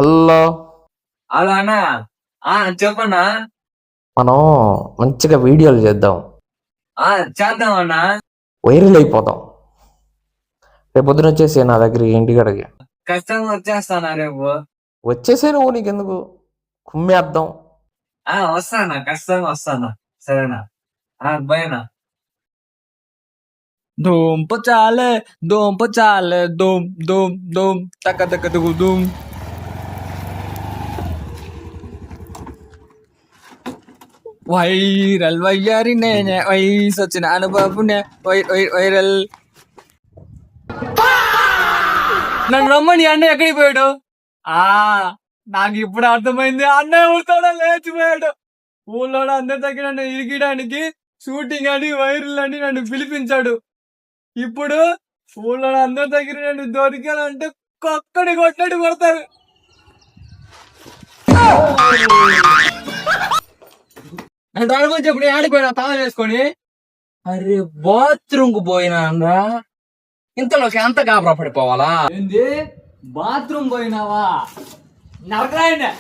Hello. అలా అన్నా చెప్పన్నా. మనం మంచిగా వీడియోలు చేద్దాం, చేద్దామన్నా. వైరల్ అయిపోదాం. రేపు పొద్దున వచ్చేసి నా దగ్గర ఇంటికాడకి ఖచ్చితంగా వచ్చేస్తానా రేపు. వచ్చేసే నువ్వు, నీకెందుకు కుమ్మేద్దాం. వస్తానా, ఖచ్చితంగా వస్తానా. సరేనా? బయనా. ధూమ్ పచాలే ధూమ్ ధూమ్ ధూమ్ తక్క తక్క తుగు ధూమ్. వైరల్ వయ్యారి నేనే వయసు వచ్చిన అనుబాబునే వైరల్. నన్ను రమ్మని అన్నయ్య ఎక్కడికి పోయాడు? నాకు ఇప్పుడు అర్థమైంది, అన్నయ్య ఊరితోనే లేచిపోయాడు. ఊళ్ళో అందరి దగ్గర నన్ను ఇరిగడానికి షూటింగ్ అని వైరల్ అని నన్ను పిలిపించాడు. ఇప్పుడు ఊళ్ళో అందరి దగ్గర నన్ను దొరికానంటే కొక్కడి కొట్టడి కొడతారు. అంటే అనుకోని చెప్పి ఆడిపోయినా తాళం వేసుకొని. అరే బాత్రూమ్ కు పోయినా ఇంతలోకి అంత గాబరా పడిపోవాలా ఏంది? బాత్రూమ్ పోయినావా? నరకరాయండి.